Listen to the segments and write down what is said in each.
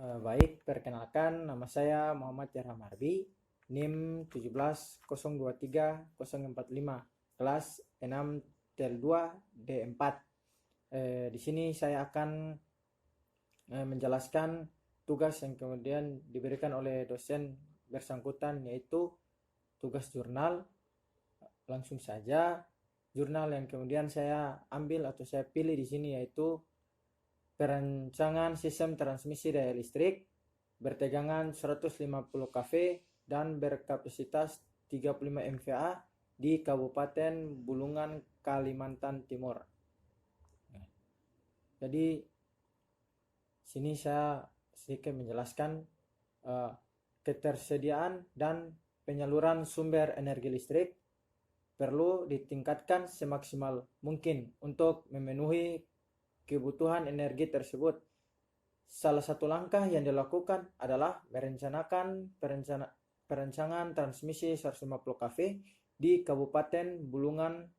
Baik, perkenalkan nama saya Muhammad Jarham Harbi, NIM 17023 kelas 6 tel 2 D4. Di sini saya akan menjelaskan tugas yang kemudian diberikan oleh dosen bersangkutan, yaitu tugas jurnal. Langsung saja, jurnal yang kemudian saya ambil atau saya pilih di sini yaitu perancangan sistem transmisi daya listrik bertegangan 150 kV dan berkapasitas 35 MVA di Kabupaten Bulungan, Kalimantan Timur. Jadi sini saya sedikit menjelaskan ketersediaan dan penyaluran sumber energi listrik perlu ditingkatkan semaksimal mungkin untuk memenuhi kebutuhan energi tersebut. Salah satu langkah yang dilakukan adalah merencanakan perancangan transmisi 150 kV di Kabupaten Bulungan.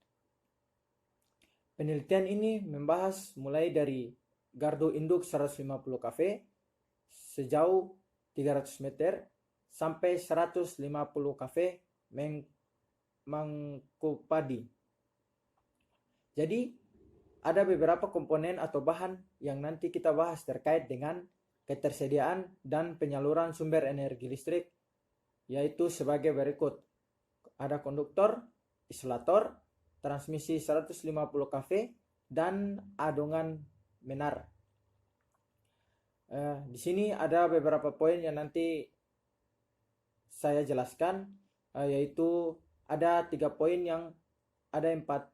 Penelitian ini membahas mulai dari gardu induk 150 kV sejauh 300 meter sampai 150 kV mangkuk padi. Jadi ada beberapa komponen atau bahan yang nanti kita bahas terkait dengan ketersediaan dan penyaluran sumber energi listrik, yaitu sebagai berikut. Ada konduktor, isolator, transmisi 150 kV, dan adongan menar. Di sini ada beberapa poin yang nanti saya jelaskan, yaitu ada 3 poin yang ada 4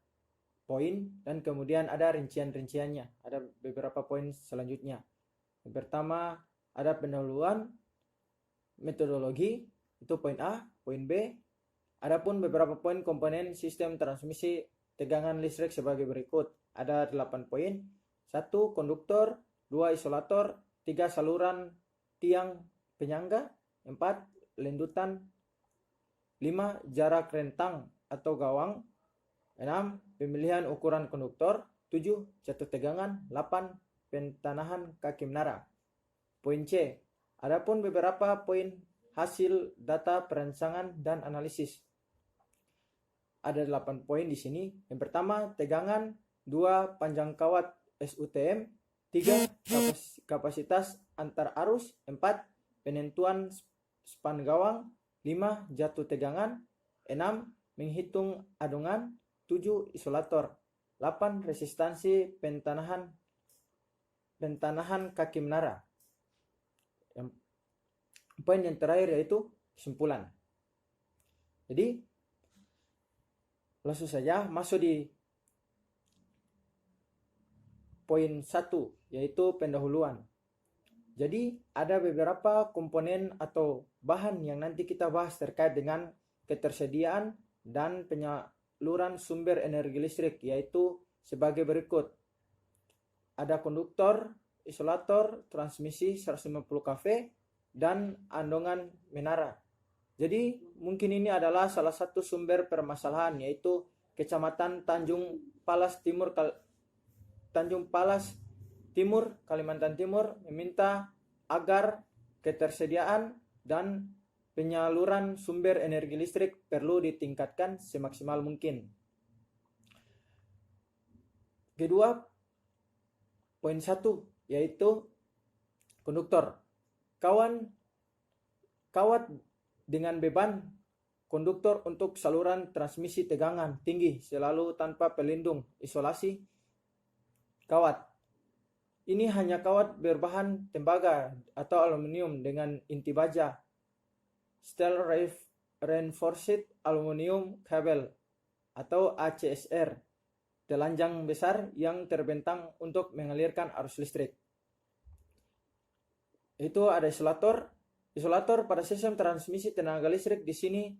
poin dan kemudian ada rincian-rinciannya. Ada beberapa poin selanjutnya. Yang pertama ada pendahuluan metodologi, itu poin A. Poin B, adapun beberapa poin komponen sistem transmisi tegangan listrik sebagai berikut. Ada 8 poin. 1. Konduktor, 2. Isolator, 3. Saluran tiang penyangga, 4. Lendutan, 5. Jarak rentang atau gawang, 6. Pemilihan ukuran konduktor, 7. Jatuh tegangan, 8. Pentanahan kaki menara. Poin C. Adapun beberapa poin hasil data perancangan dan analisis. Ada 8 poin di sini. Yang pertama, tegangan, 2. Panjang kawat SUTM, 3. Kapasitas antar arus, 4. Penentuan span gawang, 5. Jatuh tegangan, 6. Menghitung adongan, 7. Isolator, 8. Resistansi pentanahan kaki menara. Poin yang terakhir yaitu kesimpulan. Jadi langsung saja masuk di poin 1, yaitu pendahuluan. Jadi ada beberapa komponen atau bahan yang nanti kita bahas terkait dengan ketersediaan dan penyaluran sumber energi listrik, yaitu sebagai berikut. Ada konduktor, isolator, transmisi 150 kV, dan andongan menara. Jadi mungkin ini adalah salah satu sumber permasalahan, yaitu Kecamatan Tanjung Palas Timur, Kalimantan Timur meminta agar ketersediaan dan penyaluran sumber energi listrik perlu ditingkatkan semaksimal mungkin. Kedua, poin 1, yaitu konduktor. Kawat dengan beban konduktor untuk saluran transmisi tegangan tinggi selalu tanpa pelindung isolasi kawat. Ini hanya kawat berbahan tembaga atau aluminium dengan inti baja, steel reinforced aluminium cable atau ACSR, telanjang besar yang terbentang untuk mengalirkan arus listrik. Itu ada isolator. Isolator pada sistem transmisi tenaga listrik di sini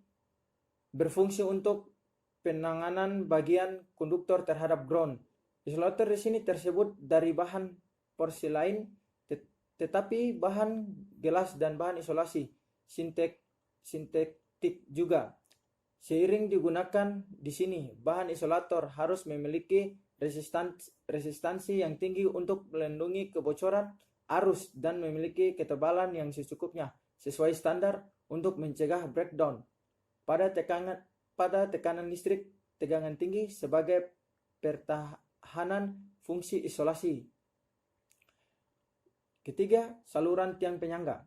berfungsi untuk penanganan bagian konduktor terhadap ground. Isolator di sini tersebut dari bahan porselein, tetapi bahan gelas dan bahan isolasi sintetik juga. Seiring digunakan di sini, bahan isolator harus memiliki resistansi yang tinggi untuk melindungi kebocoran arus dan memiliki ketebalan yang secukupnya sesuai standar untuk mencegah breakdown pada tekanan listrik tegangan tinggi sebagai pertahanan fungsi isolasi. Ketiga, saluran tiang penyangga.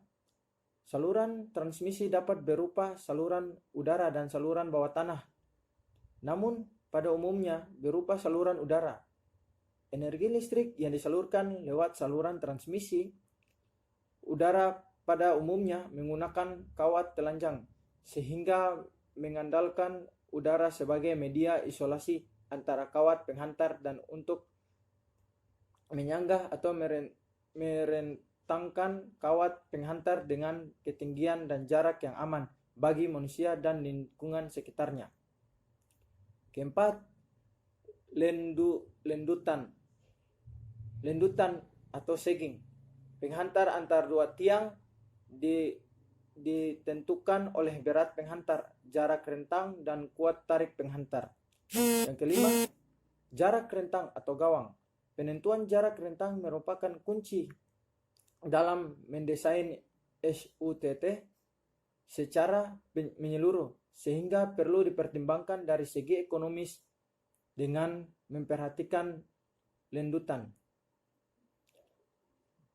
Saluran transmisi dapat berupa saluran udara dan saluran bawah tanah. Namun, pada umumnya berupa saluran udara. Energi listrik yang disalurkan lewat saluran transmisi udara pada umumnya menggunakan kawat telanjang, sehingga mengandalkan udara sebagai media isolasi antara kawat penghantar dan untuk menyanggah atau merentangkan kawat penghantar dengan ketinggian dan jarak yang aman bagi manusia dan lingkungan sekitarnya. Keempat, lendutan atau sagging. Penghantar antar dua tiang ditentukan oleh berat penghantar, jarak rentang, dan kuat tarik penghantar. Yang kelima, jarak rentang atau gawang. Penentuan jarak rentang merupakan kunci dalam mendesain SUTT secara menyeluruh, sehingga perlu dipertimbangkan dari segi ekonomis dengan memperhatikan lendutan.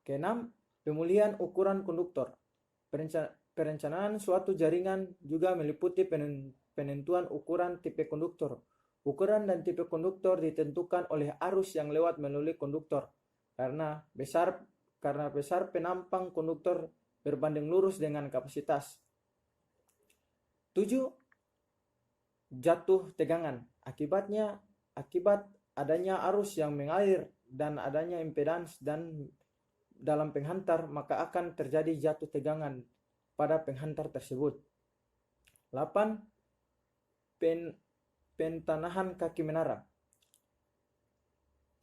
Keenam, pemulihan ukuran konduktor. Perencanaan suatu jaringan juga meliputi penentuan ukuran tipe konduktor. Ukuran dan tipe konduktor ditentukan oleh arus yang lewat melalui konduktor. Karena besar penampang konduktor berbanding lurus dengan kapasitas. 7. Jatuh tegangan. Akibat adanya arus yang mengalir dan adanya impedans dan dalam penghantar, maka akan terjadi jatuh tegangan pada penghantar tersebut. 8. Pentanahan kaki menara.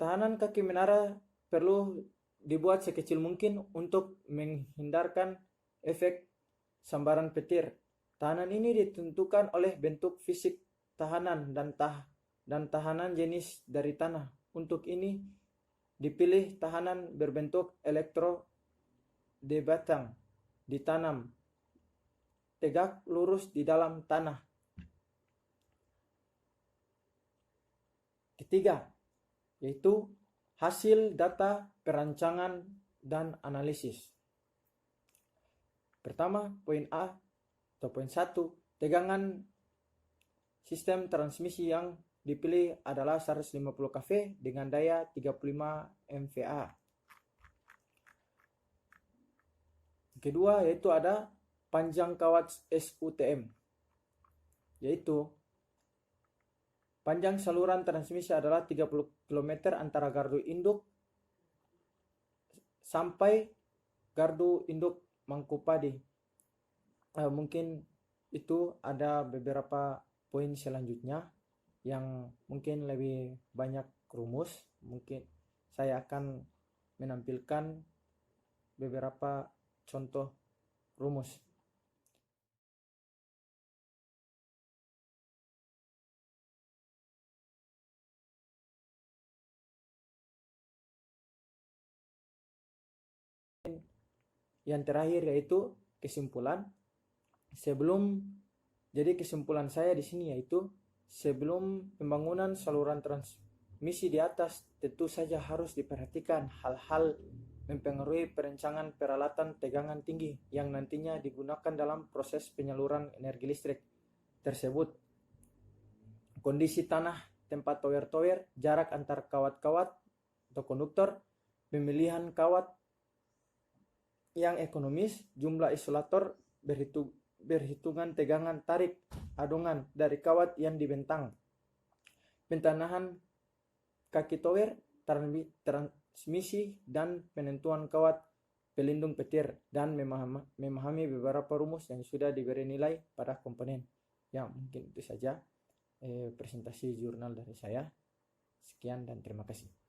Tahanan kaki menara perlu dibuat sekecil mungkin untuk menghindarkan efek sambaran petir. Tahanan ini ditentukan oleh bentuk fisik tahanan dan tahanan jenis dari tanah. Untuk ini dipilih tahanan berbentuk de batang ditanam tegak lurus di dalam tanah. Ketiga, yaitu hasil data perancangan dan analisis. Pertama, poin A atau poin 1, tegangan sistem transmisi yang dipilih adalah 150 kV dengan daya 35 MVA. Kedua, yaitu ada panjang kawat SUTM, yaitu panjang saluran transmisi adalah 30 km antara gardu induk sampai gardu induk Mangkupadi. Mungkin itu ada beberapa poin selanjutnya yang mungkin lebih banyak rumus. Mungkin saya akan menampilkan beberapa contoh rumus. Yang terakhir yaitu kesimpulan. Jadi kesimpulan saya di sini yaitu sebelum pembangunan saluran transmisi di atas, tentu saja harus diperhatikan hal-hal mempengaruhi perencanaan peralatan tegangan tinggi yang nantinya digunakan dalam proses penyaluran energi listrik tersebut. Kondisi tanah, tempat tower-tower, jarak antar kawat-kawat atau konduktor, pemilihan kawat yang ekonomis, jumlah isolator, berhitungan tegangan tarik adungan dari kawat yang dibentang, pentanahan kaki tower, transmisi, dan penentuan kawat pelindung petir, dan memahami beberapa rumus yang sudah diberi nilai pada komponen. Ya, mungkin itu saja presentasi jurnal dari saya. Sekian dan terima kasih.